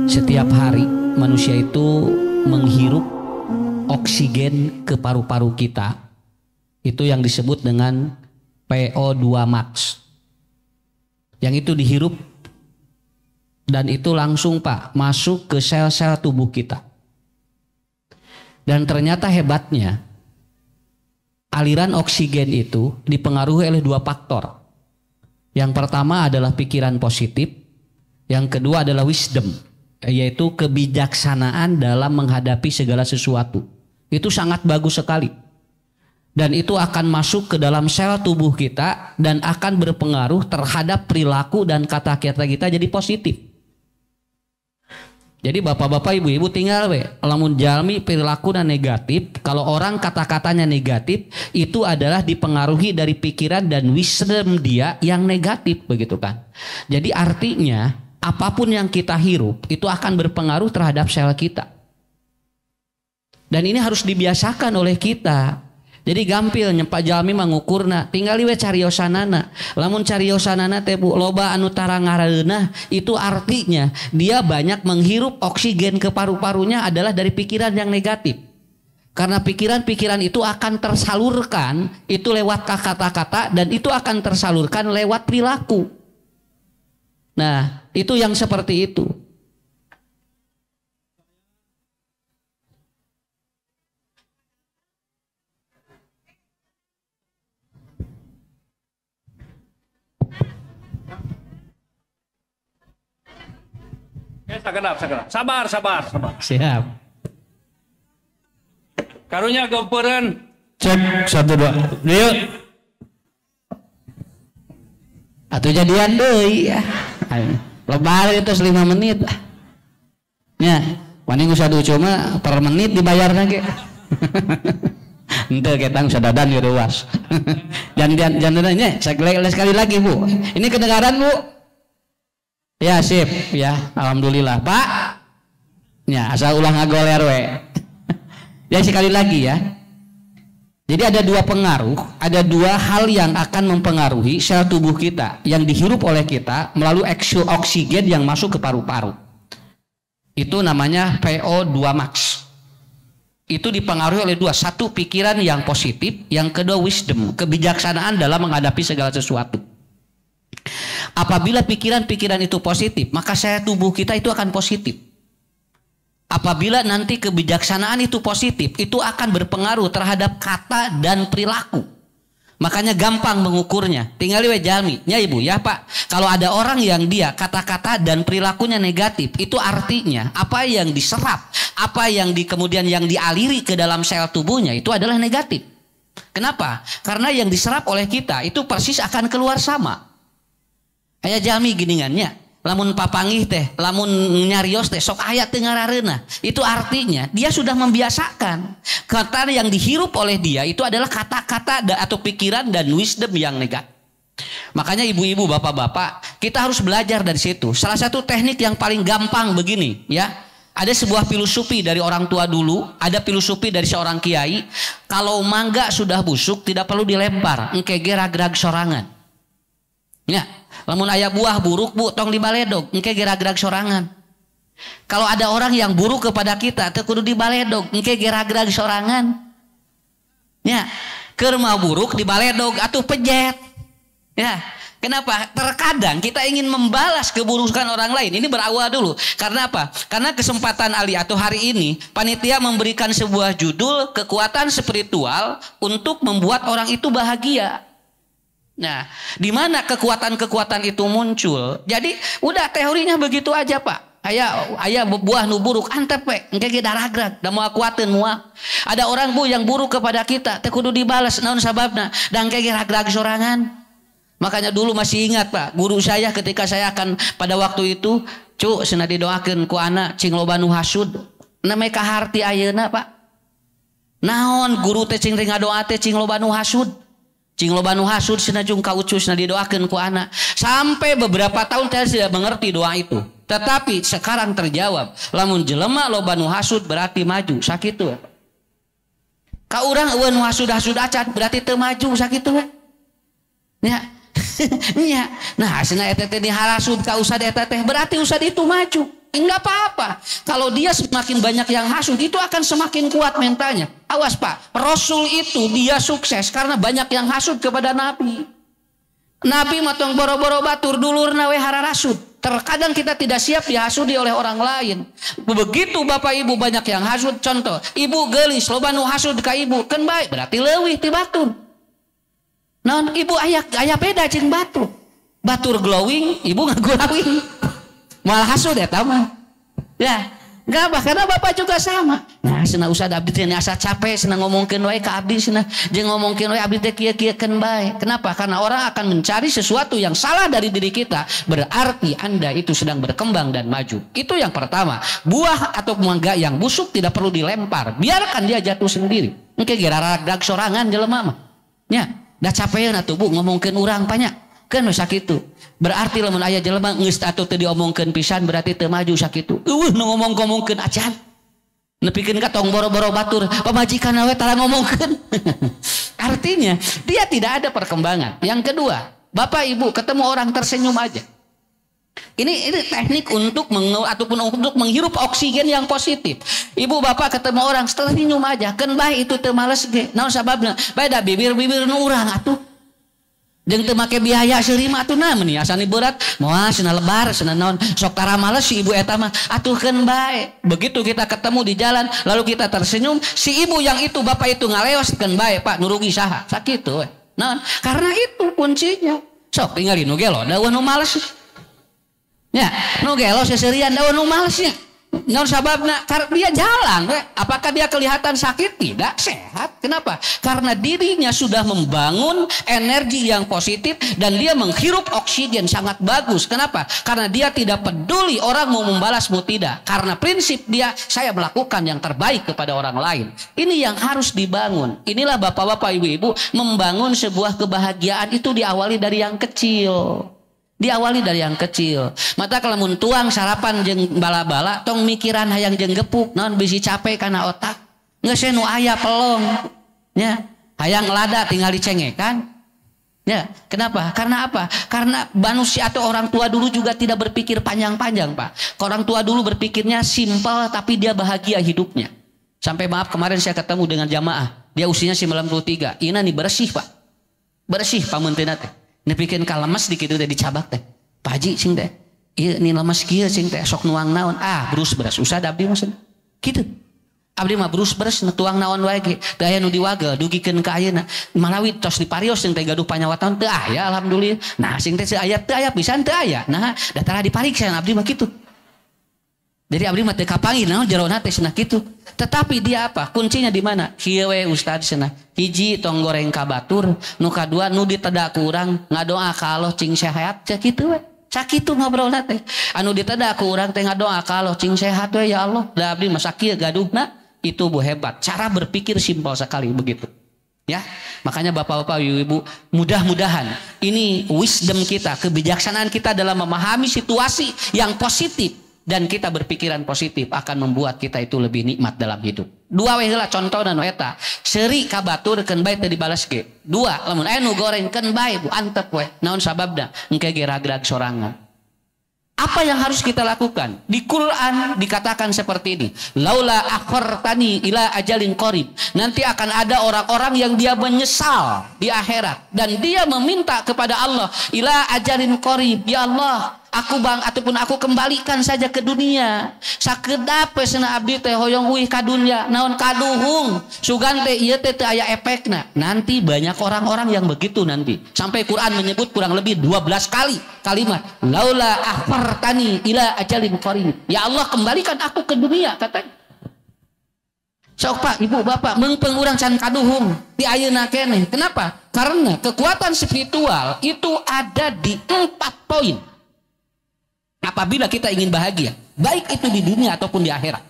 Setiap hari manusia itu menghirup oksigen ke paru-paru kita. Itu yang disebut dengan PO2 max. Yang itu dihirup dan itu langsung Pak masuk ke sel-sel tubuh kita. Dan ternyata hebatnya aliran oksigen itu dipengaruhi oleh dua faktor. Yang pertama adalah pikiran positif, yang kedua adalah wisdom, yaitu kebijaksanaan dalam menghadapi segala sesuatu. Itu sangat bagus sekali. Dan itu akan masuk ke dalam sel tubuh kita dan akan berpengaruh terhadap perilaku dan kata-kata kita jadi positif. Jadi bapak-bapak ibu-ibu tinggal lamun jalmi perilaku dan negatif. Kalau orang kata-katanya negatif, itu adalah dipengaruhi dari pikiran dan wisdom dia yang negatif, begitu kan. Jadi artinya apapun yang kita hirup itu akan berpengaruh terhadap sel kita. Dan ini harus dibiasakan oleh kita. Jadi gampil nyempak jalmi mangukurna, tinggali we cariosanana. Lamun cariosanana teh Bu loba anu tarangareunah, itu artinya dia banyak menghirup oksigen ke paru-parunya adalah dari pikiran yang negatif. Karena pikiran-pikiran itu akan tersalurkan itu lewat kata-kata dan itu akan tersalurkan lewat perilaku. Nah, itu yang seperti itu. Sagenap. Sabar. Siap. Karunya gempeureun. Cek 1 2. Yuk. Atuh jadian deui ya. Lebar itu 5 menit. Nya, wani geus adu cuma per menit dibayarna ge. Henteu ketang sadadan ge ruas. Jangan nya sekali lagi Bu. Ini kedengaran Bu? Ya sip ya, alhamdulillah Pak. Ya asal ulah ngagoler we. Ya sekali lagi ya. Jadi ada dua pengaruh, ada dua hal yang akan mempengaruhi sel tubuh kita yang dihirup oleh kita melalui oksigen yang masuk ke paru-paru. Itu namanya PO2 max. Itu dipengaruhi oleh dua, satu pikiran yang positif, yang kedua wisdom, kebijaksanaan dalam menghadapi segala sesuatu. Apabila pikiran-pikiran itu positif, maka sel tubuh kita itu akan positif. Apabila nanti kebijaksanaan itu positif, itu akan berpengaruh terhadap kata dan perilaku. Makanya gampang mengukurnya. Tinggal we jalmi, ya Ibu, ya Pak. Kalau ada orang yang dia kata-kata dan perilakunya negatif, itu artinya apa yang diserap, apa yang kemudian yang dialiri ke dalam sel tubuhnya itu adalah negatif. Kenapa? Karena yang diserap oleh kita itu persis akan keluar sama. Aya jalmi giningannya, lamun papangih teh, lamun nyarios teh sok aya teu ngarareuna. Itu artinya dia sudah membiasakan kata yang dihirup oleh dia itu adalah kata-kata atau pikiran dan wisdom yang negatif. Makanya ibu-ibu, bapak-bapak, kita harus belajar dari situ. Salah satu teknik yang paling gampang begini, ya. Ada sebuah filosofi dari orang tua dulu, ada filosofi dari seorang kiai. Kalau mangga sudah busuk tidak perlu dilempar, engke gerag-gerag sorangan. Ya. Lamun aya buah buruk Bu tong dibaledog engke gerag-gerag sorangan. Kalau ada orang yang buruk kepada kita teu kudu dibaledog engke gerag-gerag sorangan. Ya, keur mah buruk dibaledog atuh pejet. Ya, kenapa? Terkadang kita ingin membalas keburukan orang lain. Ini berawal dulu. Karena apa? Karena kesempatan Ali atau hari ini panitia memberikan sebuah judul kekuatan spiritual untuk membuat orang itu bahagia. Nah, di mana kekuatan-kekuatan itu muncul? Jadi, udah teorinya begitu aja, Pak. Aya buah nu buruk antep we, engke ge daragrag, da moal kuateun moal. Ada orang Bu yang buruk kepada kita, teh kudu dibalas naon sababna? Da engke ge ragrag sorangan. Makanya dulu masih ingat Pak, guru saya ketika saya akan pada waktu itu, cu cenah didoakeun ku anak cing loba nu hasud. Name ka harti ayeuna, Pak. Naon guru teh cing ngadoa teh cing loba nu hasud. Cing loba nu hasud cenah jung kaucus na didoakeun ku anak. Sampai beberapa tahun saya tidak mengerti doa itu. Tetapi sekarang terjawab. Lamun jelema loba nu hasud berarti maju. Sakitu. Ka urang eueun nu hasud-hasud acan berarti teu maju sakitu. Ya. Ya. Nah, cenah eta teh dihalasud ka usad eta teh berarti usad itu maju. Enggak apa-apa. Kalau dia semakin banyak yang hasud, itu akan semakin kuat mentalnya. Awas Pak, Rasul itu dia sukses karena banyak yang hasud kepada Nabi. Nabi matong boro-boro batur dulur nawe hara rasud. Terkadang kita tidak siap dihasudi oleh orang lain. Begitu Bapak Ibu banyak yang hasud, contoh, ibu gelis, loba nu hasud ka ibu, kan baik, berarti leuwih ti batur. Non ibu aya beda jeung batur. Batur glowing, ibu nggak glowing. Malah hasud eta mah. Ya, enggak apa karena Bapak juga sama. Nah, cenah usah abdi teh asa capek cenah ngomongkeun wae ka abdi cenah jeung ngomongkeun wae abdi teh kieu-kieukeun bae. Kenapa? Karena orang akan mencari sesuatu yang salah dari diri kita, berarti Anda itu sedang berkembang dan maju. Itu yang pertama. Buah atau mangga yang busuk tidak perlu dilempar, biarkan dia jatuh sendiri. Engke geraradag sorangan jelema mah. Nya, da capeun atuh Bu ngomongkeun urang banyak. Kan sakitu. Berarti lamun aya jelema geus atuh teu diomongkeun pisan berarti teu maju sakitu. Nu ngomongkeun acan. Nepikeun ka tong boro-boro batur, pamajikan we tara ngomongkeun. Artinya dia tidak ada perkembangan. Yang kedua, Bapak Ibu ketemu orang tersenyum aja. Ini teknik untuk untuk menghirup oksigen yang positif. Ibu bapak ketemu orang tersenyum aja. Keun bae itu teu males ge. Naon sababna? Bae da bibir-bibir nu urang atuh. Jeung teu make biaya seulima atuh naon nih asani berat moal cenah lebar cenah naon sok tara males si ibu eta mah atuhkeun bae. Begitu kita ketemu di jalan lalu kita tersenyum, si ibu yang itu bapak itu ngaleoskeun bae Pak nu rugi saha sakitu we. Naon? Karena itu kuncinya. Sok tingali nu gelo daun nu males. Ya, nu gelo seserian daun nu malesnya. Naon sababna? Karena dia jalan, apakah dia kelihatan sakit? Tidak, sehat. Kenapa? Karena dirinya sudah membangun energi yang positif dan dia menghirup oksigen sangat bagus. Kenapa? Karena dia tidak peduli orang mau membalasmu tidak. Karena prinsip dia, saya melakukan yang terbaik kepada orang lain. Ini yang harus dibangun. Inilah bapak-bapak, ibu-ibu, membangun sebuah kebahagiaan itu diawali dari yang kecil. Diawali dari yang kecil. Mata kalau mun tuang sarapan jeung bala-bala tong mikiran hayang jeung gepuk naon bisi capek karena otak. Geus nu aya pelong. Ya, hayang lada tinggal dicengekan. Ya, kenapa? Karena apa? Karena manusia atau orang tua dulu juga tidak berpikir panjang-panjang, Pak. Orang tua dulu berpikirnya simpel tapi dia bahagia hidupnya. Sampai maaf kemarin saya ketemu dengan jamaah. Dia usianya 93. Ina nih bersih, Pak. Bersih pamunteuna teh. Nepikeun ka lemes dikit teh dicabak teh. Pak Haji sing teh. Ieu ni lemes kieu sing teh sok nuang naon. Ah, brus beras usah abdi mah kitu. Abdi mah brus beras tuang naon wae ge. Teu aya nu diwagel dugikeun ka ayeuna. Malawi tos diparios sing teh gaduh panyawatan teu aya alhamdulillah. Nah sing teh aya teu aya pisan teu aya. Nah da tara dipariksa abdi mah kitu. Jadi abdi mah teu kapanggih naon jerona teh cenah kitu. Tetapi dia apa? Kuncinya di mana? Kieu we ustad cenah. Hiji tong goreng ka batur, nu kadua nu diteda ku urang ngadoa ka Allah cing sehat cek kitu we. Sakitu ngobrolna teh. Anu diteda ku urang teh ngadoa ka Allah cing sehat we ya Allah. Da abdi mah sakieu gaduhna itu bu hebat. Cara berpikir simpel sekali begitu. Ya, makanya bapak-bapak, ibu-ibu, mudah-mudahan ini wisdom kita, kebijaksanaan kita dalam memahami situasi yang positif. Dan kita berpikiran positif akan membuat kita itu lebih nikmat dalam hidup. Dua we heula contohna nu eta. Seuri ka batur keun bae teu dibales ge. Dua, lamun aya nu goreng keun bae bu antep we. Naon sababna? Engke ge ragrag sorangan. Apa yang harus kita lakukan? Di Quran dikatakan seperti ini. Laula akhartani ila ajalin qarib. Nanti akan ada orang-orang yang dia menyesal di akhirat dan dia meminta kepada Allah ila ajalin qarib. Ya Allah, aku ataupun aku kembalikan saja ke dunia. Sakedap cenah abdi teh hoyong uih ka dunya. Naon kaduhung. Sugan teh ieu teh teu aya efekna. Nanti banyak orang-orang yang begitu nanti. Sampai Quran menyebut kurang lebih 12 kali kalimat laula akhirtani ila ajalin qarib. Ya Allah, kembalikan aku ke dunia katanya. Sok Pak, Ibu, Bapak, meungpeung urang can kaduhung di ayeuna keneh. Kenapa? Karena kekuatan spiritual itu ada di 4 poin. Apabila kita ingin bahagia, baik itu di dunia ataupun di akhirat.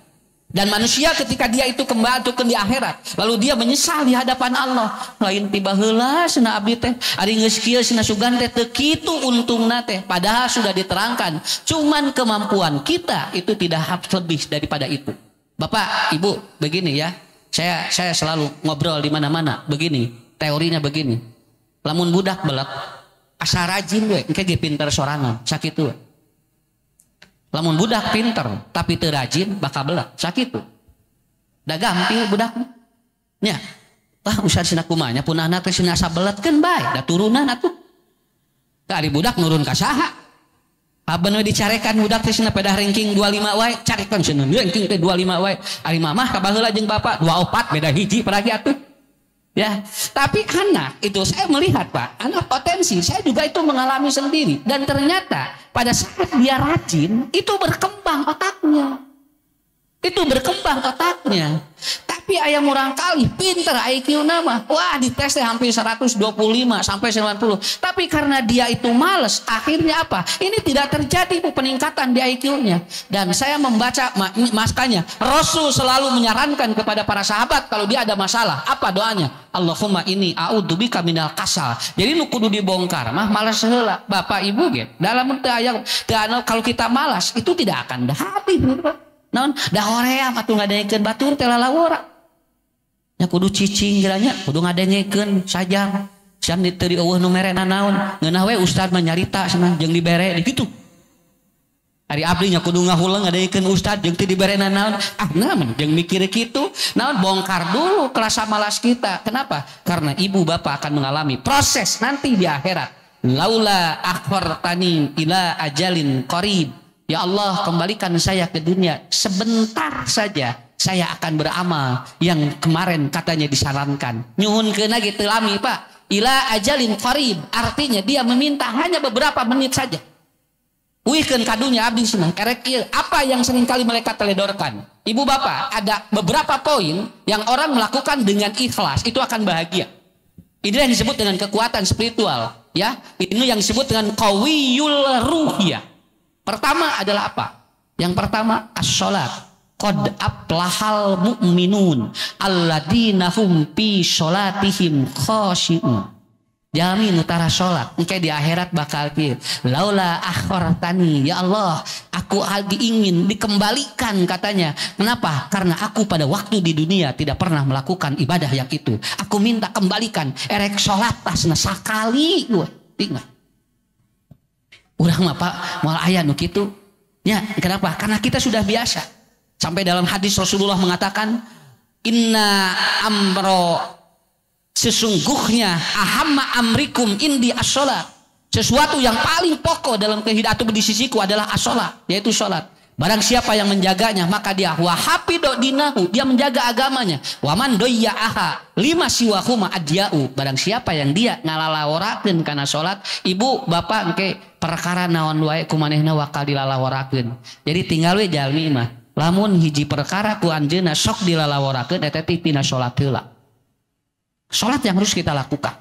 Dan manusia ketika dia itu kembali di akhirat, lalu dia menyesal di hadapan Allah. Lain tiba heula cenah abdi teh, ari geus kieu cenah sugan teh teu kitu untungna teh. Padahal sudah diterangkan, cuman kemampuan kita itu tidak lebih daripada itu. Bapak, Ibu, begini ya. Saya selalu ngobrol di mana-mana begini, teorinya begini. Lamun budak belek asa rajin we, engke ge pinter sorangan, sakitu we. Lamun budak pinter tapi teu rajin bakal belat sakitu. Da gampil budakna. Nya. Wah usah cenah kumanya pun anak teh cenah sabeletkeun bae da turunan atuh. Da ari budak nurun ka saha? Aben we dicarekan budak teh cenah pedah ranking 25 wae, carekan cenah ranking teh 25 wae. Ari mamah ka baheula jeung bapak 24 beda hiji peragi atuh. Ya, tapi anak itu saya melihat Pak, anak potensi, saya juga itu mengalami sendiri dan ternyata pada saat dia rajin itu berkembang otaknya. Itu berkembang otaknya. Tapi ayam murang kali pinter IQ nama. Wah, ditesnya hampir 125 sampai 90. Tapi karena dia itu males, akhirnya apa? Ini tidak terjadi peningkatan di IQ-nya. Dan saya membaca makanya Rasul selalu menyarankan kepada para sahabat kalau dia ada masalah, apa doanya? Allahumma inni a'udzubika minal kasal. Jadi nu kudu dibongkar mah malas heula. Bapak Ibu ge, dalam teu aya kalau kita malas itu tidak akan habis gitu Pak. Naon dah hoream atuh ngadengekeun batur teh lalawora. Nya kudu cicing geranya, kudu ngadengekeun sajang. Siam teu dieuweuh nu merena naon. Ngeunah we ustad mah nyarita cenah jeung dibere kitu. Ari abdi nya kudu ngahulang ngadengekeun ustad jeung teu diberena naon. Ah naon jeung mikir kitu, naon bongkar dulu rasa malas kita. Kenapa? Karena ibu bapak akan mengalami proses nanti di akhirat. Laula akhartani ila ajalin qarib. Ya Allah, kembalikan saya ke dunia sebentar saja, saya akan beramal yang kemarin katanya disarankan. Nyuhunkeun gitu lami Pak. Ila ajalin qarib, artinya dia meminta hanya beberapa menit saja. Uihkeun kadunya abdi cenah kerek ieu. Apa yang seringkali mereka teledorkan? Ibu bapak, ada beberapa poin yang orang melakukan dengan ikhlas itu akan bahagia. Inilah yang disebut dengan kekuatan spiritual, ya. Ini yang disebut dengan qawiyul ruhiyah. Pertama adalah apa? Yang pertama as-sholat. Qad aflahal mu'minun alladzina hum fi sholatihim khashi'un. Jami nutara sholat engke di akhirat bakal kieu. Laula akhartani, ya Allah, aku lagi ingin dikembalikan katanya. Kenapa? Karena aku pada waktu di dunia tidak pernah melakukan ibadah yang itu. Aku minta kembalikan erek sholat tasna sakali gua. Ingat. Urang mah Pak moal aya nu kitu nya. Kenapa? Karena kita sudah biasa. Sampai dalam hadis Rasulullah mengatakan inna amro, sesungguhnya ahamma amrikum indi as-sholat. Sesuatu yang paling pokok dalam kehidupan di sisiku adalah as-sholat, yaitu sholat. Barang siapa yang menjaganya maka dia wahafido dinahu, dia menjaga agamanya. Waman doyya'aha lima siwahuma adya'u. Barang siapa yang dia ngalalaworakeun kana salat, ibu bapak engke perkara naon wae kumanehna wakal dilalaworakeun. Jadi tinggal we jalmi mah lamun hiji perkara ku anjeunna sok dilalaworakeun eta teh pina salat heula. Salat yang harus kita lakukan.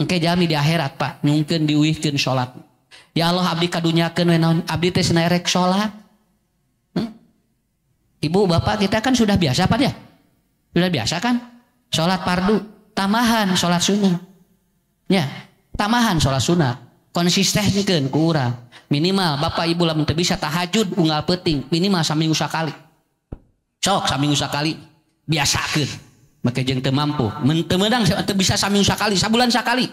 Engke jalmi di akhirat Pak nyungkeun diuihkeun salat. Ya Allah abdi kadunyakeun we naon abdi teh cenah rek salat. Ibu bapak kita kan sudah biasa Pak ya, sudah biasa kan sholat fardu, tamahan sholat sunnah, ya tamahan sholat sunnah, konsistenkan kurang, minimal bapak ibu lamun teu bisa tahajud unggal peuting minimal saminggu sakali, sok saminggu sakali biasakeun, make jeung teu mampu, mun teu meudang teu bisa saminggu sakali, sabulan sakali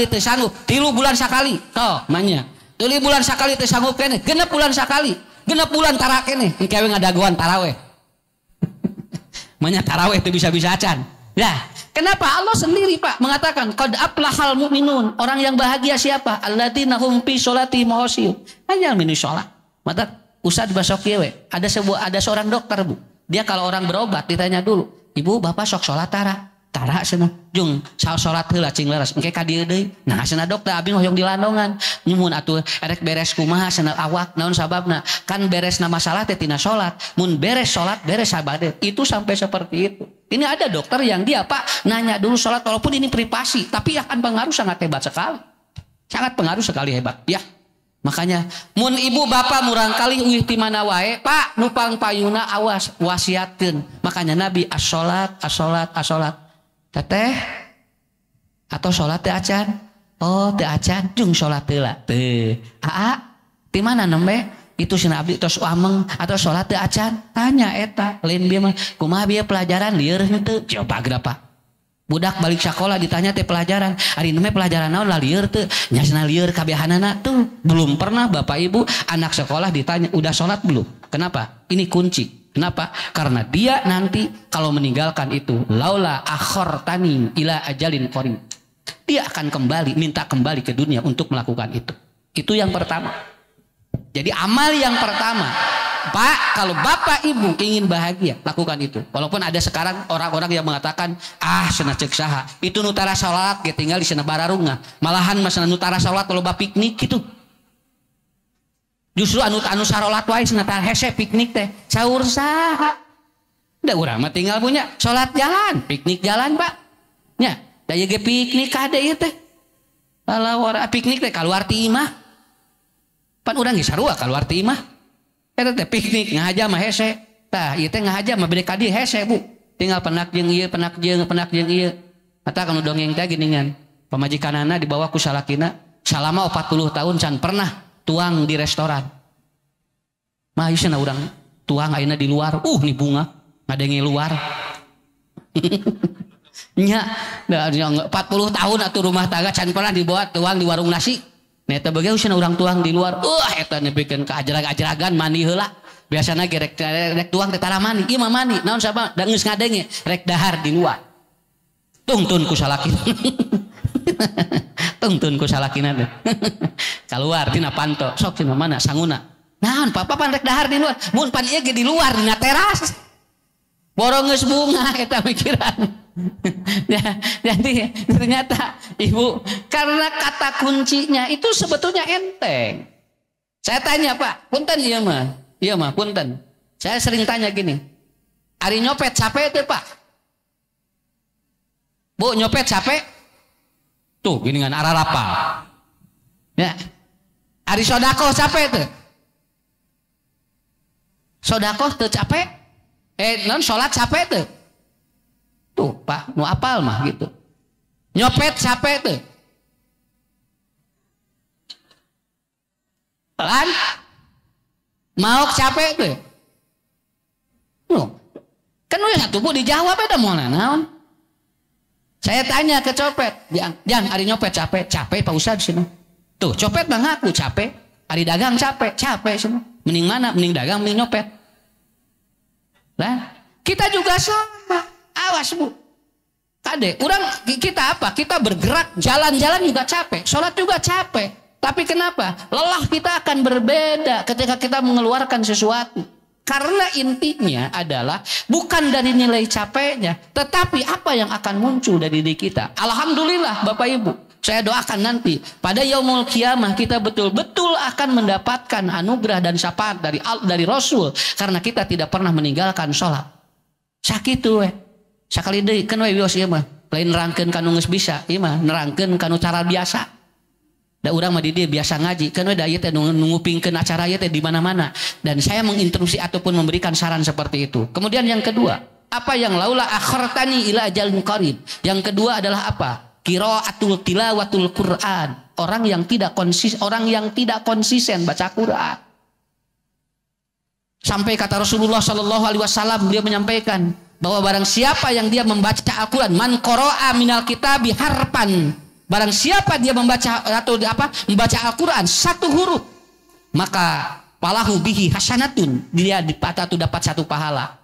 teu sanggup, 3 bulan sakali, toh manya, 3 bulan sakali teu sanggup kene, 6 bulan sakali. 6 bulan tara kene engke we ngadagoan taraweh. Manya taraweh itu bisa-bisa acan. Nah, kenapa Allah sendiri Pak mengatakan qad aflahal mu'minun, orang yang bahagia siapa? Alladzina hum fi sholatihim khashi'un. Hanya minu sholat. Mata Ustaz basok kieu we. Ada seorang dokter Bu. Dia kalau orang berobat ditanya dulu, "Ibu, Bapak sok sholat tara?" Tara cenah. Jung sholat heula cing leres engke ka dieu deui. Nah cenah dokter abdi hoyong di landongan. Nyumun atuh erek beres kumaha cenah awak naon sababna? Kan beresna masalah teh tina salat. Mun beres salat beres sabade. Itu sampai seperti itu. Ini ada dokter yang dia Pak nanya dulu salat walaupun ini privasi tapi akan pengaruh sangat hebat sekali. Sangat pengaruh sekali hebat ya. Makanya mun ibu bapak murang kali uih ti mana wae Pak nupang payuna awas wasiatkeun. Makanya Nabi as-sholat teteh atau sholat teh acan, oh teh acan jung sholat heula teh ti mana nembe itu cenah abdi tos ameng atau sholat teh acan tanya eta lain bieu mah kumaha bieu pelajaran lieur henteu coba gerapa Budak balik sekolah ditanya teh pelajaran. Ari namanya pelajaran naon lah lieur teu. Nyasna lieur kabehanana tuh. Belum pernah Bapak Ibu anak sekolah ditanya udah sholat belum? Kenapa? Ini kunci. Kenapa? Karena dia nanti kalau meninggalkan itu laula akhortani ila ajalin qarib. Dia akan kembali minta kembali ke dunia untuk melakukan itu. Itu yang pertama. Jadi amal yang pertama, Pak, kalau Bapak Ibu ingin bahagia, lakukan itu. Walaupun ada sekarang orang-orang yang mengatakan, cenah ceuk saha, itu nutara salat ge tinggal di sana bararunga. Malahan masana nutara salat kalau piknik gitu. Justru anu salat wae cenah tah hese piknik teh. Saur saha? Da urang mah tinggal punya salat jalan, piknik jalan, Pak. Nya, da ye ge piknik kade ieu teh. Alawara piknik teh kaluar ti imah. Pan urang ge sarua kaluar ti imah. Eta teh piknik ngahaja mah hese. Tah ieu teh ngahaja mah bede ka dieu hese, Bu. Tinggal penak jeung ieu, penak jeung ieu. Eta kanu dongeng teh geuningan. Pamajikanana dibawa ku salakina salama 40 tahun can pernah tuang di restoran. Mah ieu cenah urang tuang ayeuna di luar. Nih bunga ngadenge luar. Nya 40 tahun atuh rumah tangga can pernah dibawa tuang di warung nasi. Neta bagaimana usah orang tuang di luar. Eta nepikeun ka ajrag-ajragan mandi heula. Biasana ge rek tuang teh tara mandi. Ieu mah mandi. Naon sabab da geus ngadenge rek dahar di luar. Tungtun ku salakina. Tungtun ku salakina teh. Keluar tina panto. Sok cenah mana sanguna. Naon papa pan rek dahar di luar. Mun pan ieu ge di luar dina teras. Borong geus bunga eta mikiran. Jadi ternyata Ibu karena kata kuncinya itu sebetulnya enteng. Saya tanya Pak, punten iya mah punten. Saya sering tanya gini, ari nyopet capek tuh Pak? Bu nyopet capek? Tuh gini kan arah rapal. Ya, ari sodako capek tuh? Sodako tuh capek? Non sholat capek tuh? Tuh Pak, nu apal mah gitu. Nyopet capek tuh. Pelan. Mau capek tuh. Kan udah satu Bu dijawab ada mau naon. Saya tanya ke copet, Jang, ari nyopet capek Pak Ustad sini. Tuh copet bang aku capek, ari dagang capek sini. Mending mana? Mending dagang, mending nyopet. Lah, kita juga sama. Awas Bu, kade, kita apa? Kita bergerak, jalan-jalan juga capek, sholat juga capek. Tapi kenapa? Lelah kita akan berbeda ketika kita mengeluarkan sesuatu. Karena intinya adalah bukan dari nilai capeknya, tetapi apa yang akan muncul dari diri kita. Alhamdulillah Bapak Ibu, saya doakan nanti pada yaumul kiamah kita betul-betul akan mendapatkan anugerah dan syafaat dari Rasul karena kita tidak pernah meninggalkan sholat. Sakitu sakali deui kan we wios ieu mah lain nerangkeun kanu geus bisa ieu mah nerangkeun kanu cara biasa da urang mah di dieu biasa ngaji kan we da ieu teh nu ngupingkeun acara ieu teh di mana-mana dan saya menginstruksi ataupun memberikan saran seperti itu. Kemudian yang kedua, apa yang laula akhartani ila ajalin qarib. Yang kedua adalah apa? Qiraatul tilawatul Quran. Orang yang tidak konsisten baca Quran. Sampai kata Rasulullah sallallahu alaihi wasallam dia menyampaikan bahwa barang siapa yang dia membaca Al-Quran, man qara'a minal kitabi harpan, barang siapa dia membaca Al-Quran satu huruf, maka palahu bihi hasanatun, dia dapat satu pahala.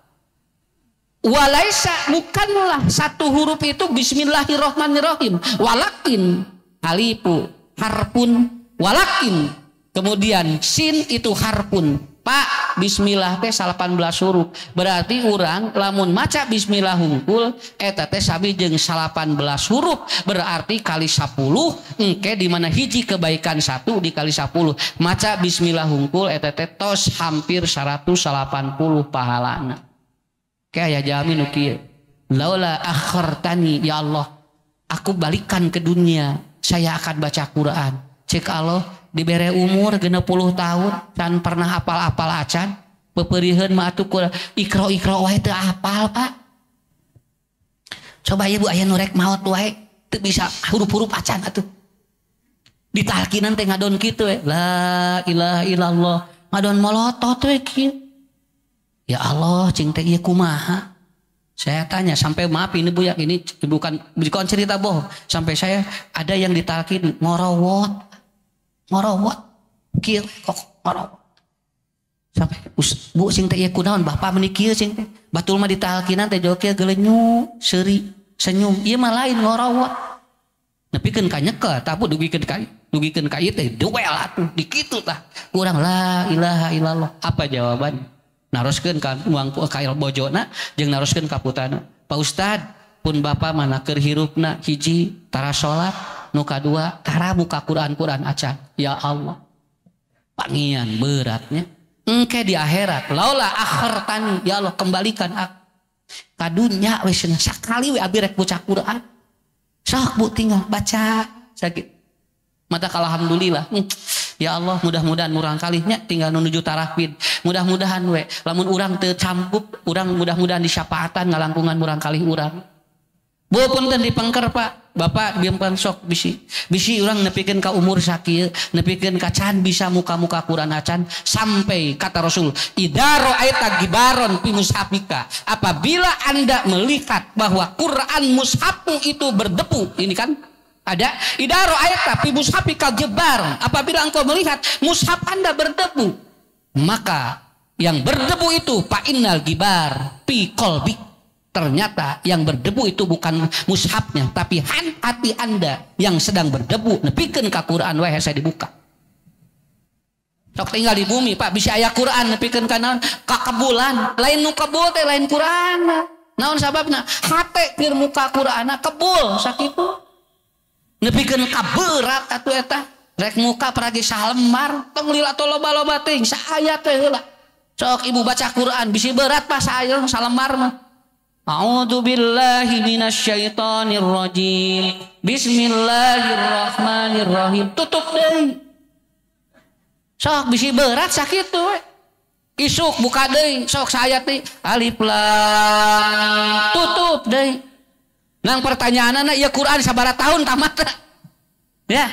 Walaisa, bukanlah satu huruf itu bismillahirrahmanirrahim, walakin alifu harpun, walakin kemudian sin itu harpun. Pak, bismillah teh 18 huruf. Berarti urang lamun maca bismillah hungkul eta teh sabi jeung 18 huruf. Berarti kali 10 engke di mana hiji kebaikan 1 dikali 10. Maca bismillah hungkul eta teh tos hampir 180 pahalana. Kayak jamin nu kieu. Laula akhartani ya Allah, aku balikan ke dunia, saya akan baca Quran. Cek Allah dibere umur 60 tahun dan pernah hafal acan peperieun mah atuh ikro wae teu hafal Pak. Coba ieu Bu aya nu rek maot wae teu bisa huruf-huruf acan atuh. Ditalkinan teh ngadon kitu we. La ilaha illallah. Ngadon molotot we kieu. Ya Allah cing teh ieu kumaha? Saya tanya sampai maaf ini Bu ya, ini bukan cerita bohong. Sampai saya ada yang ditalkin ngorowot, kieu kok ngorowot. Sampai Bu sing teh ieu kunaon bapak meuni kieu sing teh. Batul mah ditalkinan teh jauh kieu gelenyu, seuri, senyum. Ieu mah lain ngorowot. Nepikeun ka nyekel, tapi dugikeun ka ieu teh duel atuh dikitu tah. Kurang la ilaha illallah. Apa jawabannya? Naroskeun ka uang ka bojona jeung naroskeun ka putana. Pak Ustad pun bapak mana keur hirupna hiji tara salat, nu kadua tara buka Quran acan. Ya Allah. Pangian beratnya. Engke di akhirat laula akhartani ya Allah kembalikan aku ka dunya we sakali we abi rek baca Quran. Sok Bu tinggal baca sakit. Mata alhamdulillah. Ya Allah mudah-mudahan murang kalinya tinggal menuju tarafid. Mudah-mudahan we lamun urang teu campup, urang mudah-mudahan disyafaatan ngalangkungan murang kali urang. Bu punten dipengker Pak. Bapak diempan sok bisi urang nepikeun ka umur sakieu, nepikeun ka can bisa muka-muka Quran acan sampai kata Rasul, idaro ayat gibaron fi mushafika. Apabila Anda melihat bahwa Quran mushafmu itu berdebu, ini kan ada idaro ayat fi mushafika gibaron. Apabila engkau melihat mushaf Anda berdebu, maka yang berdebu itu fa innal gibar fi qalbik. Ternyata yang berdebu itu bukan mushafnya, tapi hati Anda yang sedang berdebu. Nepikeun ka Quran wae saya dibuka. Sok tinggal di bumi Pak, bisa aya Quran nepikeun ka naon? Ka kebulan. Lain nu kebul teh lain Quran. Naon sababna? Hate keur muka Qur'ana kebul sakitu. Nepikeun ka berat atuh eta. Rek muka peragi salembar, tong lila tong loba-loba teuing saayat teh heula. Sok ibu baca Quran bisi berat Pak saayat salembar mah. A'udzu billahi minasyaitonir rajim. Bismillahirrahmanirrahim. Tutup deui. Sok bisi berat sakitu we. Isuk buka deui, sok saayat deui. Alif lam. Tutup deui. Nang pertanyaanana ieu Quran sabaraha tahun tamatna? Ya.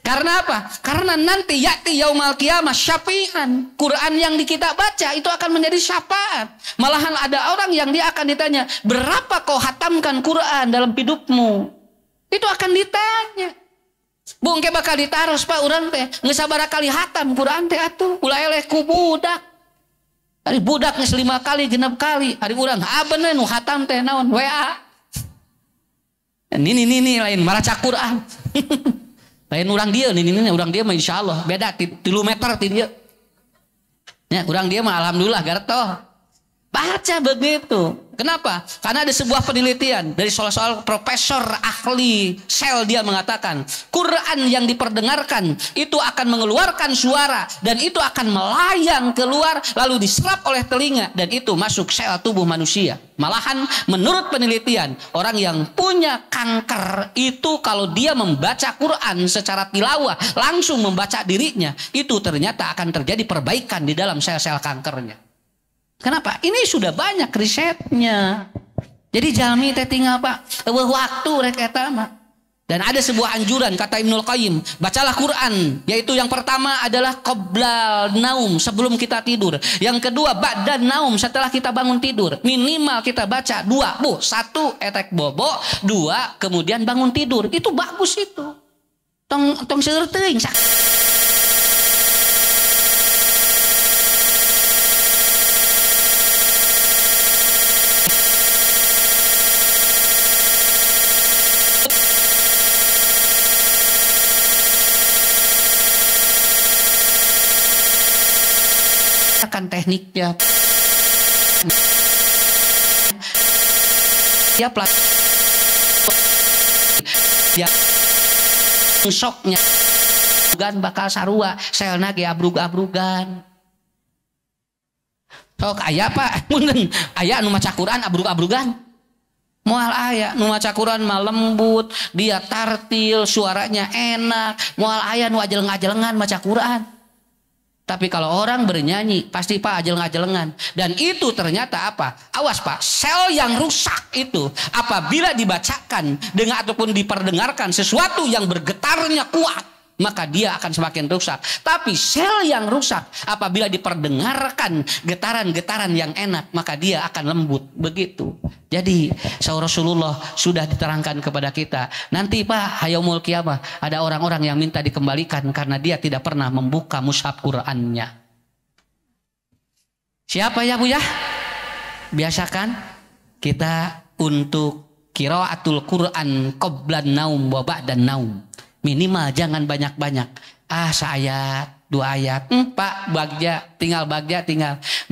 Karena apa? Karena nanti ya'ti yaumal qiyamah syafi'an. Quran yang kita baca itu akan menjadi syafaat. Malahan ada orang yang dia akan ditanya, berapa kau hatamkan Quran dalam hidupmu? Itu akan ditanya. Bung ke bakal ditaros Pak urang teh geus sabaraha kali hatam Quran teh atuh ulah eleh ku budak. Ari budak geus 5 kali 6 kali. Ari urang abeun nu hatam teh naon WA. Ini lain maraca Quran. Lain urang dia ini urang dia mah insyaallah beda 3 meter ti dia. Ya, urang dia mah alhamdulillah gartoh. Baca begitu. Kenapa? Karena ada sebuah penelitian dari soal profesor ahli sel, dia mengatakan Quran yang diperdengarkan itu akan mengeluarkan suara dan itu akan melayang keluar lalu diserap oleh telinga dan itu masuk sel tubuh manusia. Malahan menurut penelitian orang yang punya kanker itu kalau dia membaca Quran secara tilawah langsung membaca dirinya itu ternyata akan terjadi perbaikan di dalam sel-sel kankernya. Kenapa? Ini sudah banyak risetnya. Jadi jalmi teh tinggal Pak waktu rek eta mah. Dan ada sebuah anjuran kata Ibnul Qayyim, bacalah Quran, yaitu yang pertama adalah qabla naum, sebelum kita tidur. Yang kedua ba'da naum, setelah kita bangun tidur. Minimal kita baca 2, Bu. 1 etek bobo, 2 kemudian bangun tidur. Itu bagus itu. Tong seueur teuing. Kan tekniknya ya ya soknya gan bakal sarua selna ge abrug-abrugan sok aya Pak mun aya anu maca Quran abrug-abrugan moal aya nu maca Quran mah lembut dia tartil suaranya enak moal aya nu ajeleng-ajelengan maca Quran. Tapi kalau orang bernyanyi pasti Pak ajeleng-ajelengan. Dan itu ternyata apa? Awas Pak, sel yang rusak itu apabila dibacakan dengan ataupun diperdengarkan sesuatu yang bergetarnya kuat, maka dia akan semakin rusak. Tapi sel yang rusak apabila diperdengarkan getaran-getaran yang enak, maka dia akan lembut. Begitu. Jadi Rasulullah sudah diterangkan kepada kita. Nanti Pak, yaumul qiyamah ada orang-orang yang minta dikembalikan karena dia tidak pernah membuka mushaf Qur'annya. Siapa ya Bu ya? Biasakan kita untuk qiraatul Qur'an qablan naum wa ba'dan naum. Minimal jangan banyak-banyak. Seayat, 2 ayat. Pak, tinggal bagja.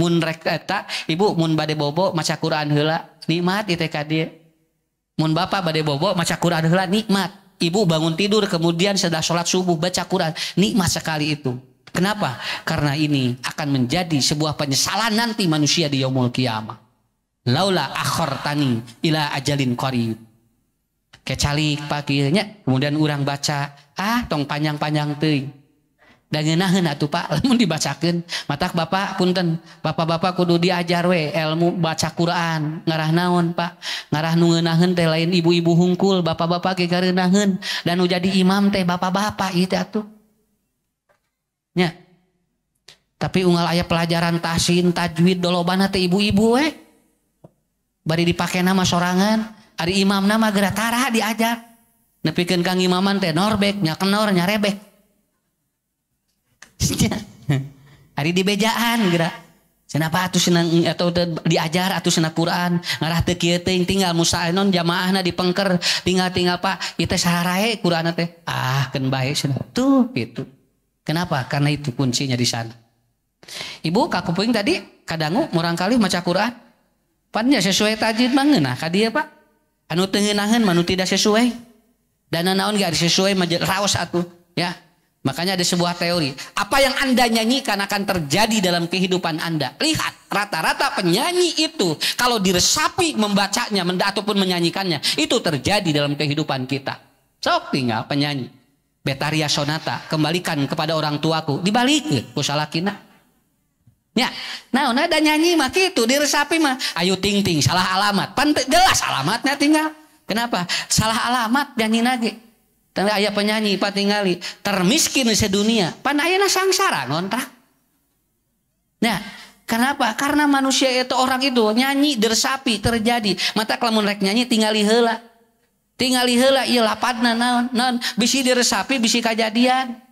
Mun rek eta, ibu mun bade bobo maca Quran heula, nikmat itu ka dieu. Mun bapak bade bobo maca Quran heula, nikmat. Ibu bangun tidur kemudian sudah sholat subuh baca Quran, nikmat sekali itu. Kenapa? Karena ini akan menjadi sebuah penyesalan nanti manusia di yaumul qiyamah. Laula akhortani ila ajalin qarib. Kecalik pakinya, kemudian orang baca, tong panjang-panjang teuing. Da ngeunaheun atuh Pak, lamun dibacakeun, matak Bapak punten, Bapak-bapak kudu diajar we ilmu baca Quran. Ngarah naon Pak? Ngarah nu ngeunaheun teh lain ibu-ibu hungkul, bapak-bapak ge gareunaheun, dan nu jadi imam teh bapak-bapak ieu teh atuh. Nya. Tapi unggal aya pelajaran tahsin, tajwid, dolobana teh ibu-ibu we. Bari dipake nama sorangan. Ari imam nama geratara diajar. Nepikeun kang imaman teh norbek, nya kenor nya rebek. Ari dibejaan geura. Kenapa atuh senang atau diajar atuh senang Quran, ngarah teu kieu teuing tinggal musaenon jamaahna dipengker, tinggal Pak, ieu teh sararae Quran teh. Keun bae cenah. Tuh gitu. Kenapa? Karena itu kuncinya di sana. Ibu kakuping tadi kadangu murang kali maca Quran. Pannya sesuai tajwid mah ngeunah ka dieu Pak. Anu teu ngeunaheun manu tidak sesuai. Dan naon gak sesuai raos atuh ya. Makanya ada sebuah teori. Apa yang Anda nyanyikan akan terjadi dalam kehidupan Anda. Lihat, rata-rata penyanyi itu kalau diresapi membacanya ataupun menyanyikannya, itu terjadi dalam kehidupan kita. Sok tinggal penyanyi Betaria Sonata, kembalikan kepada orang tuaku, dibalik ku salakina. Ya, nah ada nyanyi mah gitu, diresapi mah Ayu Ting Ting salah alamat, jelas alamatnya tinggal. Kenapa? Salah alamat nyanyi lagi. Tanda aya penyanyi Pak tingali termiskin sedunia, pan ayeuna sangsara ngontrak. Nah, kenapa? Karena manusia itu orang itu nyanyi diresapi terjadi. Mata lamun rek nyanyi tingali heula. Tingali heula ieu lapadna naon bisi diresapi bisi kajadian.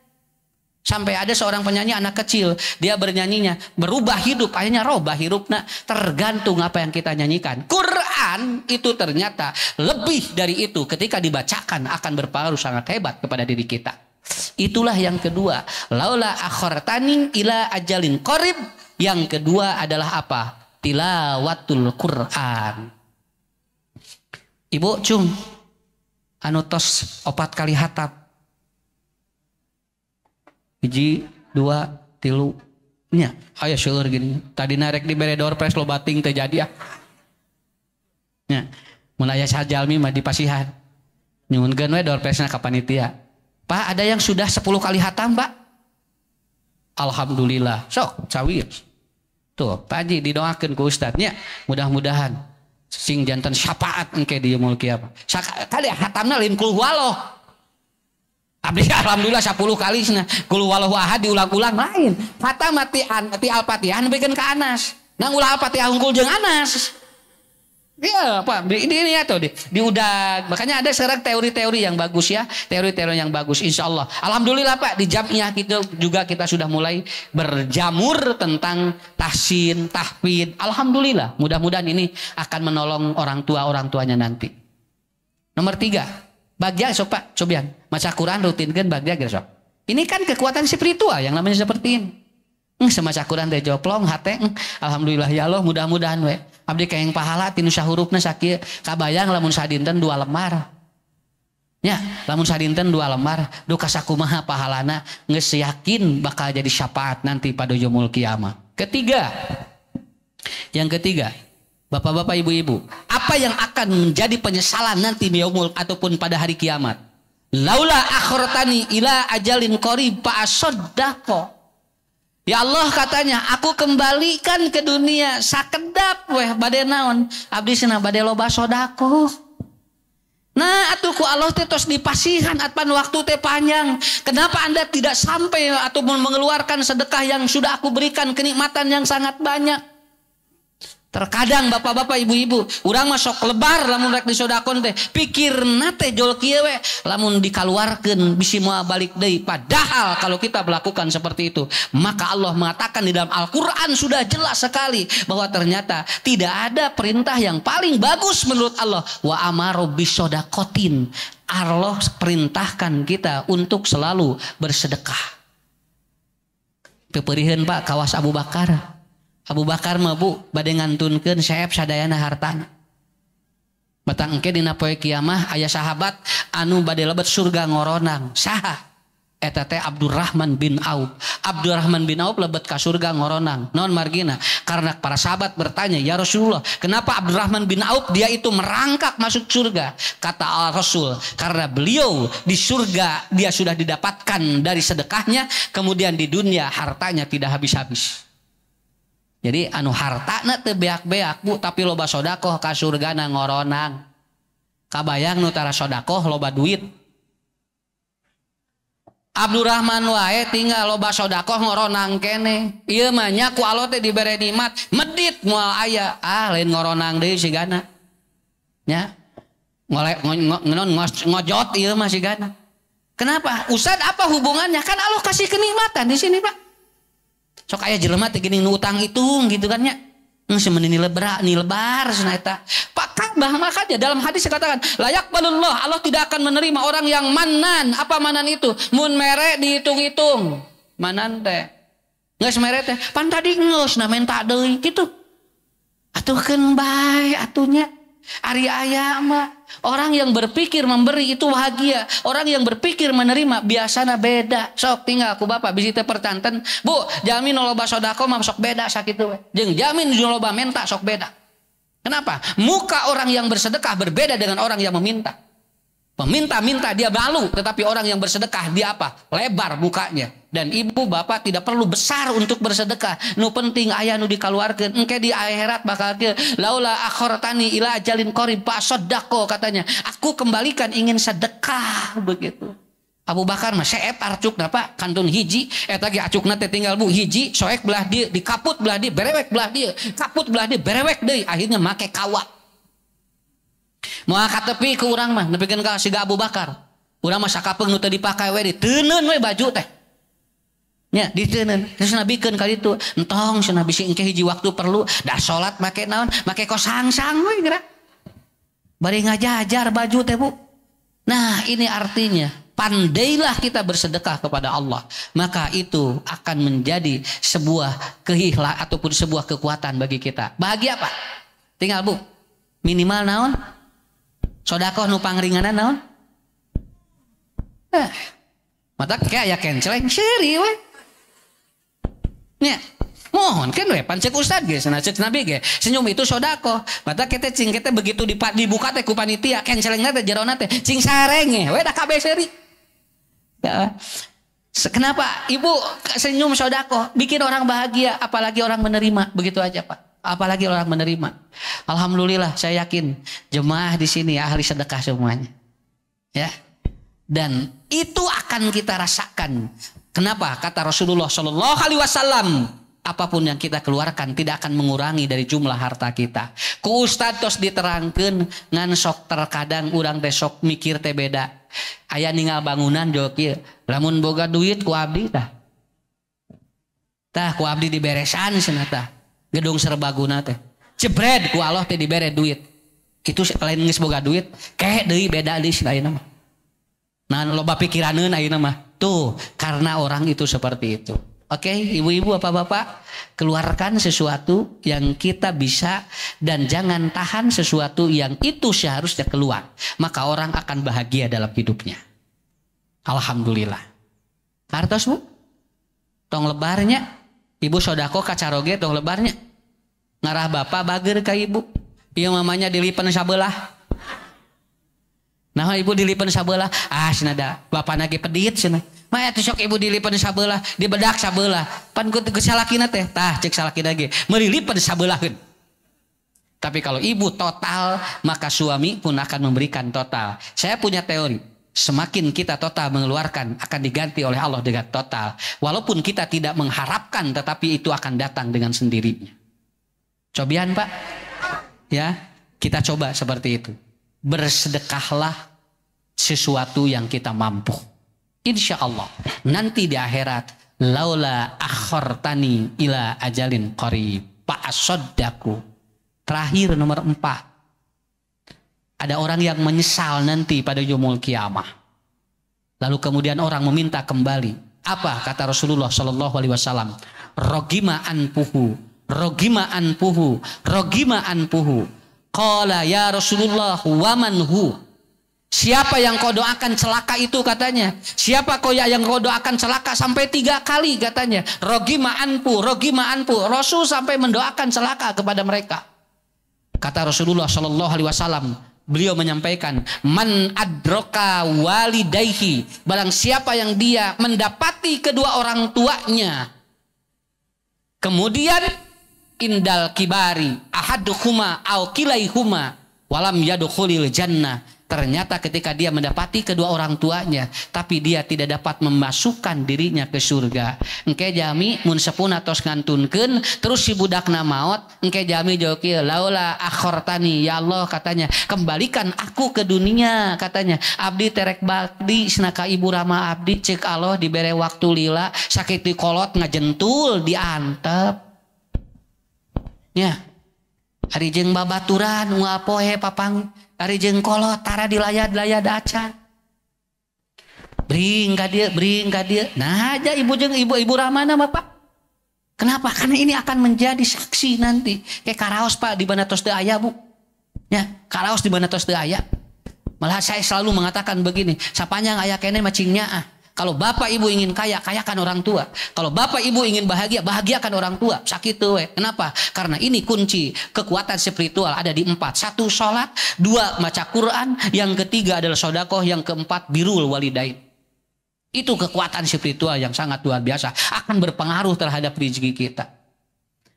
Sampai ada seorang penyanyi anak kecil, dia bernyanyinya berubah hidup, akhirnya robah hidupnya. Tergantung apa yang kita nyanyikan. Quran itu ternyata lebih dari itu, ketika dibacakan akan berpengaruh sangat hebat kepada diri kita. Itulah yang kedua, laula akhortani ila ajalin qarib. Yang kedua adalah apa? Tilawatul Quran. Ibu cung anu tos 4 kali hatam, 1, 2, 3 nya aya seueur gini. Tadi narek dibere door press lo bating teh jadi ya. Mun aya sajalmi mah dipasihan. Nyuhunkeun we door pressna ka panitia. Pak, ada yang sudah 10 kali hatam, Pak? Alhamdulillah. Sok cawir. Tuh, Pak Haji didoakeun ku ustadznya, mudah-mudahan sing jantan syafaat engke di yaumul qiyamah. Kali hatamna lain kul huwallah. Abdi alhamdulillah 10 kali cenah qul huwallahu ahad diulang-ulang lain. Hatam ti Al-Fatihah nepikeun ka Anas. Nang ulah Al-Fatihah unggul jeung Anas. Iya, Pak. Ini atuh diudag. Makanya ada sekarang teori-teori yang bagus ya, teori-teori yang bagus insyaallah. Alhamdulillah Pak, di jamiah kita juga kita sudah mulai berjamur tentang tahsin, tahfidz. Alhamdulillah. Mudah-mudahan ini akan menolong orang tuanya nanti. Nomor 3. Bagja sok Pak, cobian maca Quran rutinkan bagja gitu sok. Ini kan kekuatan spiritual yang namanya seperti ini. Semaca Quran teh joplong hate. Alhamdulillah ya Allah, mudah-mudahan we. Abdi kaeng pahala tinu sahurupna sakieu kabayang lamun sadinten 2 lembar. Ya, lamun sadinten 2 lembar, duka sakumaha pahalana geus yakin bakal jadi syafaat nanti pada yaumul qiyamah. Yang ketiga, Bapak-bapak, ibu-ibu, apa yang akan menjadi penyesalan nanti yaumul ataupun pada hari kiamat? Laula akhortani ila ajalin qarib fa asaddaqo. Ya Allah katanya, aku kembalikan ke dunia sakedap weh bade naon? Abdi cenah bade loba sodako. Nah, atuh ku Allah teh tos dipasihan atpan waktu teh panjang. Kenapa Anda tidak sampai atau mengeluarkan sedekah yang sudah aku berikan, kenikmatan yang sangat banyak? Terkadang bapak-bapak ibu-ibu urang masuk lebar lamun rek disodakon teh pikirna teh jol kieu we lamun dikaluarkeun bisi moal balik deui. Padahal kalau kita melakukan seperti itu, maka Allah mengatakan di dalam Al-Qur'an sudah jelas sekali bahwa ternyata tidak ada perintah yang paling bagus menurut Allah. Wa amaru bisodakotin. Allah perintahkan kita untuk selalu bersedekah. Peperiheun Pak kawas Abu Bakar. Abu Bakar mah Bu bade ngantunkeun saeb sadayana hartana. Batang engke dina poe kiamah aya sahabat anu bade lebet surga ngoronang. Saha? Eta teh Abdurrahman bin Auf. Abdurrahman bin Auf lebet ka surga ngoronang. Naon margina? Karena para sahabat bertanya, "Ya Rasulullah, kenapa Abdurrahman bin Auf dia itu merangkak masuk surga?" Kata Al Rasul, "Karena beliau di surga dia sudah didapatkan dari sedekahnya, kemudian di dunia hartanya tidak habis-habis." Jadi anu hartana teu beak-beak Bu, tapi loba sodakoh ka surgana ngoronang. Kabayang nu tara sodakoh loba duit. Abdurrahman wae tinggal loba sodakoh ngoronang kene. Ieu mah nya ku Allah teh dibere nikmat, medit moal aya. Lain ngoronang deui sigana. Nya. Ngojot ieu mah sigana. Kenapa? Ustad apa hubungannya? Kan Allah kasih kenikmatan di sini, Pak. Sok aya jelema teh geuning utang hitung gitu kan nya. Semeuni lebar cenah eta. Pak Ka'bah makanya dalam hadis dikatakan, layak balullah, Allah tidak akan menerima orang yang manan. Apa manan itu? Mun mere dihitung-hitung. Manan teh. Geus mere teh, pan tadi geus na menta deui kitu. Atuhkeun bae atunya. Ari aya mah orang yang berpikir memberi itu bahagia. Orang yang berpikir menerima biasana beda. Sok tinggal ku bapak bisi teh percanten, Bu, jamin loba sodako mah sok beda sakitu we. Jeung jamin loba menta sok beda. Kenapa? Muka orang yang bersedekah berbeda dengan orang yang meminta. Peminta-minta dia malu, tetapi orang yang bersedekah dia apa? Lebar mukanya. Dan ibu bapak tidak perlu besar untuk bersedekah. Nu penting aya nu dikaluarkeun. Engke di akhirat bakal kieu. Laula akhartani ila ajalin qarib fa sadaqo katanya. Aku kembalikan ingin sedekah begitu. Abu Bakar mah seep arcukna Pak, kantun hiji eta ge acukna teh tinggal Bu hiji soek belah dieu, dikaput belah dieu, berewek belah dieu, kaput belah dieu, berewek deui, akhirnya make kawat. Mau ka tepi ke urang mah nepikeun ka siga Abu Bakar. Urang mah sakapeung nu teu dipakai we diteuneun we baju teh. Nya diteuneun terus nabikeun ka ditu. Entong cenah bisi engke hiji waktu perlu da salat make naon? Make kosangsang we geura. Bari ngajajar baju teh Bu. Nah, ini artinya pandailah kita bersedekah kepada Allah, maka itu akan menjadi sebuah kehilah ataupun sebuah kekuatan bagi kita. Bahagia Pak? Tinggal Bu. Minimal naon? Sodakoh nu pangringanan naon? Mata kayak aya kenceleng seuri we. Nya, mohon kan we pancek ustad ge cenah ceuk nabi ge. Senyum itu sodakoh. Mata kita cing kita begitu dibuka teh ku panitia kencelengna teh jerona teh cing sarenge we da kabeh seuri. Ya. Kenapa? Ibu senyum sodakoh bikin orang bahagia, apalagi orang menerima, begitu aja Pak. Apalagi orang menerima. Alhamdulillah saya yakin jemaah di sini ahli sedekah semuanya. Ya. Dan itu akan kita rasakan. Kenapa? Kata Rasulullah Shallallahu Alaihi Wasallam, apapun yang kita keluarkan tidak akan mengurangi dari jumlah harta kita. Ku ustad tos diterangkeun ngan sok terkadang urang teh sok mikir teh beda. Aya ninggal bangunan jo kieu, lamun boga duit ku abdi tah. Tah ku abdi diberesan cenah tah. Gedung serbaguna teh jebred ku Allah teh dibere duit kitu lain geus boga duit kayak deui beda deui ayeuna mah. Nah loba pikiraneun ayeuna mah tuh karena orang itu seperti itu. Oke, ibu-ibu bapak-bapak, keluarkan sesuatu yang kita bisa dan jangan tahan sesuatu yang itu seharusnya keluar, maka orang akan bahagia dalam hidupnya. Alhamdulillah. Hartos Bu tong lebarnya ibu sodako kacaroge tong lebarnya ngarah bapak bager ka ibu. Ieu mamanya dilipen sabelah. Nah ibu dilipen sabelah, cenah bapak nage pedit cenah. Mah atuh sok ibu dilipen sabelah, dibedak sabelah. Pan ku salakina teh, tah cek salakina ge, meuli lipen sabelaheun. Tapi kalau ibu total, maka suami pun akan memberikan total. Saya punya teori, semakin kita total mengeluarkan akan diganti oleh Allah dengan total. Walaupun kita tidak mengharapkan, tetapi itu akan datang dengan sendirinya. Cobian Pak, ya kita coba seperti itu. Bersedekahlah sesuatu yang kita mampu. Insya Allah nanti di akhirat, laula akhortani ila ajalin qarib fa'asaddaku. Terakhir nomor 4. Ada orang yang menyesal nanti pada yaumul kiamah. Lalu kemudian orang meminta kembali. Apa kata Rasulullah sallallahu alaihi wasallam? Rogima anpuhu, rogima anpuhu, rogima anpuhu. Qala ya Rasulullah wa man hu? Siapa yang kau doakan celaka itu katanya? Siapa kau yang kau doakan celaka sampai 3 kali katanya? Rogima anpu, rogima anpu. Rasul sampai mendoakan celaka kepada mereka. Kata Rasulullah Shallallahu Alaihi Wasallam, beliau menyampaikan, man adroka walidaihi, barang siapa yang dia mendapati kedua orang tuanya, kemudian indal kibari ahaduhuma au kilaihuma walam yadkhulil jannah. Ternyata ketika dia mendapati kedua orang tuanya, tapi dia tidak dapat memasukkan dirinya ke surga. Engke jami mun sepuna tos ngantunkeun, terus si budakna maot, engke jami jawab kieu, laula akhortani, ya Allah katanya, kembalikan aku ke dunia katanya. Abdi terek bakti senaka ibu rama abdi, cek Allah dibere waktu lila, sakit di kolot ngajentul diantep. Ya. Ari jeung babaturan unggal poe papang. Ari jeung kolot tara dilayad-layad acan. Bring ka dieu. Nah aja ibu jeung ibu ramana Bapak. Kenapa? Karena ini akan menjadi saksi nanti. Kayak karaos Pak di mana tos teu aya Bu. Ya, karaos di mana tos teu aya. Malah saya selalu mengatakan begini, sapanjang aya kene macingnya Kalau bapak ibu ingin kaya, kayakan orang tua. Kalau bapak ibu ingin bahagia, bahagiakan orang tua. Sakitu we. Kenapa? Karena ini kunci kekuatan spiritual ada di 4. 1 sholat, 2 baca Quran, yang ketiga adalah sodakoh, yang keempat birrul walidain. Itu kekuatan spiritual yang sangat luar biasa. Akan berpengaruh terhadap rezeki kita.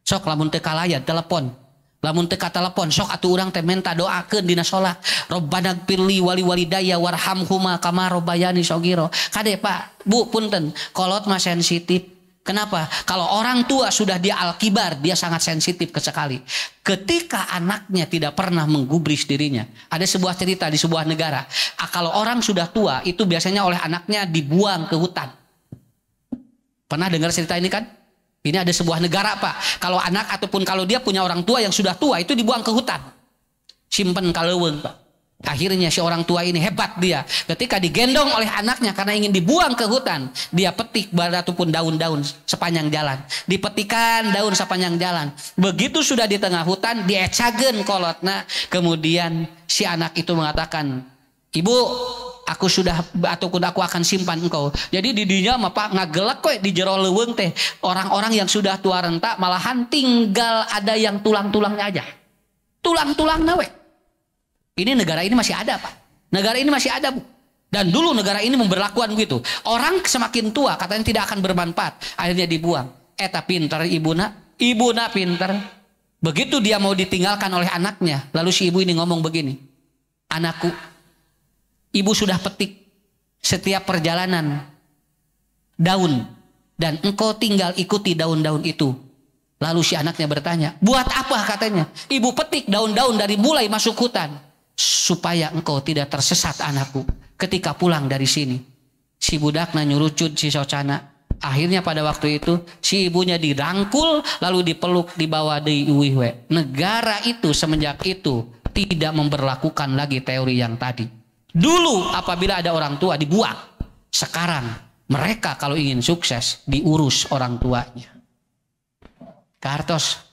Sok lamun teu kalayan telepon. Lamun teu telepon sok atuh urang teh menta doakeun dina salat. Robbana gfirli wali walidayya warhamhuma kama robbayani shogiro. Kade Pak, Bu punten, kolot mah sensitif. Kenapa? Kalau orang tua sudah dia al-kibar, dia sangat sensitif sekali. Ketika anaknya tidak pernah menggubris dirinya. Ada sebuah cerita di sebuah negara. Kalau orang sudah tua, itu biasanya oleh anaknya dibuang ke hutan. Pernah dengar cerita ini kan? Ini ada sebuah negara Pak. Kalau anak ataupun kalau dia punya orang tua yang sudah tua, itu dibuang ke hutan. Simpen kaleuweung Pak. Akhirnya si orang tua ini hebat dia. Ketika digendong oleh anaknya karena ingin dibuang ke hutan, dia petik ataupun daun-daun sepanjang jalan. Dipetikan daun sepanjang jalan. Begitu sudah di tengah hutan, diecageun kolotna. Kemudian si anak itu mengatakan, "Ibu, aku sudah ataupun aku akan simpan engkau." Jadi di dinya mah Pak ngagelak kok di jero leuweung teh. Orang-orang yang sudah tua renta malahan tinggal ada yang tulang-tulangnya aja. Tulang-tulangna we. Ini negara ini masih ada Pak. Negara ini masih ada Bu. Dan dulu negara ini memberlakukan begitu. Orang semakin tua katanya tidak akan bermanfaat. Akhirnya dibuang. Eta pinter ibuna. Ibuna pinter. Begitu dia mau ditinggalkan oleh anaknya. Lalu si ibu ini ngomong begini. "Anakku, ibu sudah petik setiap perjalanan daun. Dan engkau tinggal ikuti daun-daun itu." Lalu si anaknya bertanya, "Buat apa?" katanya. "Ibu petik daun-daun dari mulai masuk hutan. Supaya engkau tidak tersesat anakku ketika pulang dari sini." Si budakna nyurucut si socana. Akhirnya pada waktu itu si ibunya dirangkul lalu dipeluk dibawa deui uwih we. Negara itu semenjak itu tidak memberlakukan lagi teori yang tadi. Dulu apabila ada orang tua dibuang. Sekarang mereka kalau ingin sukses diurus orang tuanya. Kartos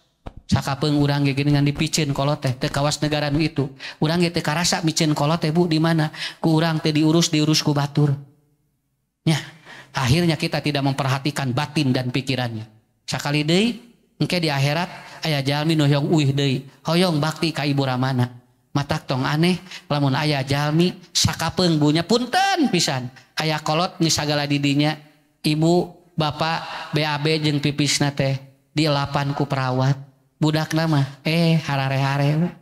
sakapeung urang ge dengan dipicen kolot teh kawas negara nu itu. Urang ge teu karasa micen kolot teh Bu di mana? Ku urang teh diurus ku batur. Ya, akhirnya kita tidak memperhatikan batin dan pikirannya. Sakali deui engke di akhirat aya jalmi nu hoyong uih deui, hoyong bakti ka ibu ramana. Matak tong aneh lamun aya jalmi sakapeung bunya punten pisan. Aya kolot geus sagala didinya, ibu, bapak, BAB jeung pipisna teh dielapan ku perawat. budak nama harare-hare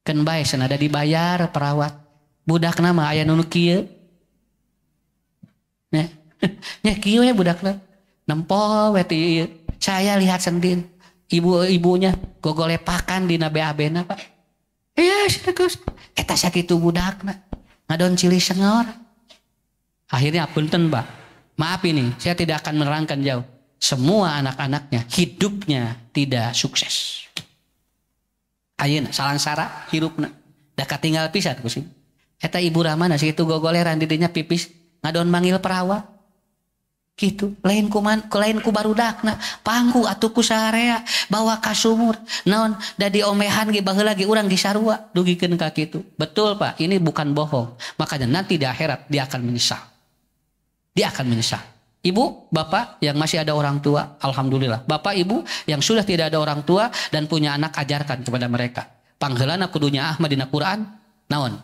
kan bae senada dibayar perawat budak nama aya nu kieu nya kieu ya budak nempol we ti saya lihat sendiri ibu-ibunya gogolepakan dina BAB-na Pak iya Gus eta sakitu budakna ngadon cili sengor akhirnya punten Pak maaf ini saya tidak akan menerangkan jauh semua anak-anaknya hidupnya tidak sukses ayeuna salangsara hirupna da katinggal pisan ku sih eta ibu ramana sakitu gogoleran di dinya pipis ngadon manggil perawat gitu lain ku barudakna pangku atuh ku sarea bawa ka sumur naon da diomehan ge baheula ge urang di sarua dugikeun ka kitu betul Pak ini bukan bohong makanya nanti di akhirat dia akan menyesal ibu bapak yang masih ada orang tua alhamdulillah bapak ibu yang sudah tidak ada orang tua dan punya anak ajarkan kepada mereka pangheulana kudunya Ahmad dina Quran naon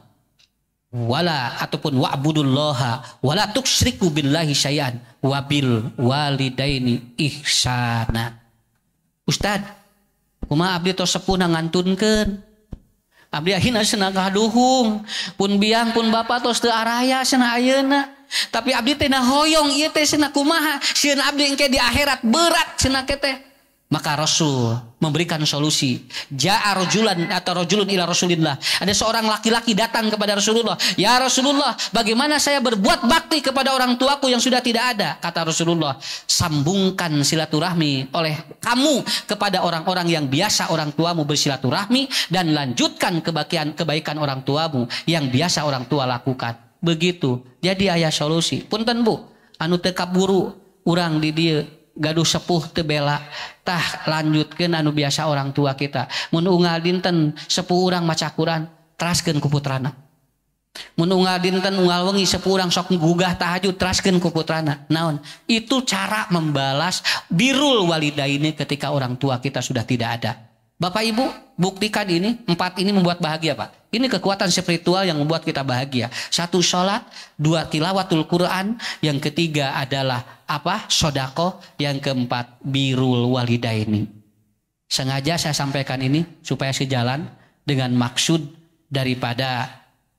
wala ataupun wa'budullaha wala tusyriku billahi syai'an wabil walidaini ihsana Ustad kumaha abdi tos sepuh ngantunkeun abdi akhirna cenah kaduhung pun biang pun bapa tos teu araya cenah ayeuna tapi abdi teh hoyong ieu teh cenah kumaha sieun abdi engke di akhirat berat cenah teh maka Rasul memberikan solusi ja'a rajulan atau rajulun ila Rasulillah ada seorang laki-laki datang kepada Rasulullah ya Rasulullah bagaimana saya berbuat bakti kepada orang tuaku yang sudah tidak ada kata Rasulullah sambungkan silaturahmi oleh kamu kepada orang-orang yang biasa orang tuamu bersilaturahmi dan lanjutkan kebaikan orang tuamu yang biasa orang tua lakukan begitu jadi aya solusi punten Bu anu teu kaburu urang di dieu gaduh sepuh teu bela tah lanjutkeun anu biasa orang tua kita mun unggal dinten sepuh urang maca Quran teraskeun ku putrana mun unggal dinten unggal wengi sepuh urang sok gugah tahajud teraskeun ku putrana naon itu cara membalas birrul walidaini ketika orang tua kita sudah tidak ada Bapak Ibu buktikan ini 4 ini membuat bahagia Pak ini kekuatan spiritual yang membuat kita bahagia 1 sholat 2 tilawatul Quran yang ketiga adalah apa sodako yang keempat birrul walidaini sengaja saya sampaikan ini supaya sejalan dengan maksud daripada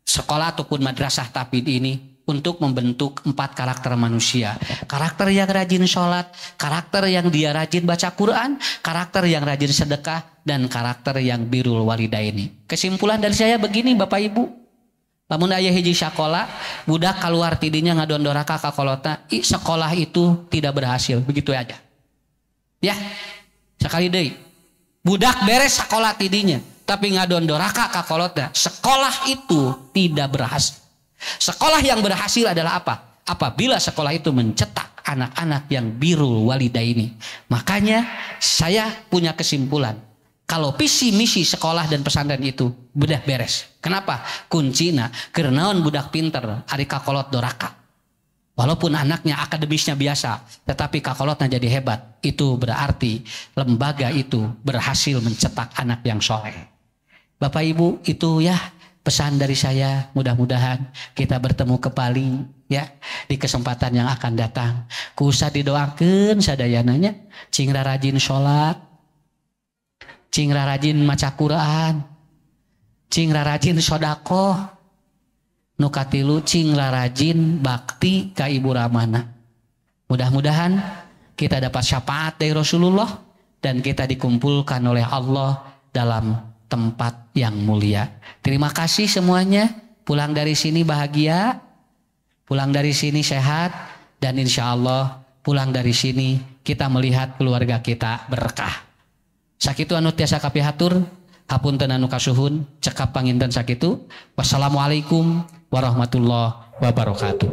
sekolah ataupun madrasah Tafid ini untuk membentuk 4 karakter manusia karakter yang rajin sholat karakter yang dia rajin baca Quran karakter yang rajin sedekah dan karakter yang birrul walidaini kesimpulan dari saya begini Bapak Ibu lamun aya hiji sakola budak keluar tidinya ngadon doraka ka kolotna sekolah itu tidak berhasil begitu aja ya sekali deui budak beres sekolah tidinya tapi ngadon doraka ka kolotna sekolah itu tidak berhasil sekolah yang berhasil adalah apa apabila sekolah itu mencetak anak-anak yang birrul walidaini makanya saya punya kesimpulan kalau visi misi sekolah dan pesantren itu bedah beres kenapa kuncina kerenaon budak pinter ari kakolot doraka walaupun anaknya akademisnya biasa tetapi kakolotnya jadi hebat itu berarti lembaga itu berhasil mencetak anak yang soleh Bapak Ibu itu ya pesan dari saya mudah-mudahan kita bertemu kembali ya di kesempatan yang akan datang kusa didoakeun sadayananya cing rajin sholat cing rajin maca Quran cing rajin sodako nu katilu cing rajin bakti ka ibu ramana mudah-mudahan kita dapat syafaat dari Rasulullah dan kita dikumpulkan oleh Allah dalam tempat yang mulia. Terima kasih semuanya. Pulang dari sini bahagia, pulang dari sini sehat, dan insya Allah pulang dari sini kita melihat keluarga kita berkah. Sakitu anu tiasa kapihatur, hapunten anu kasuhun, cekap panginten sakitu. Wassalamualaikum warahmatullahi wabarakatuh.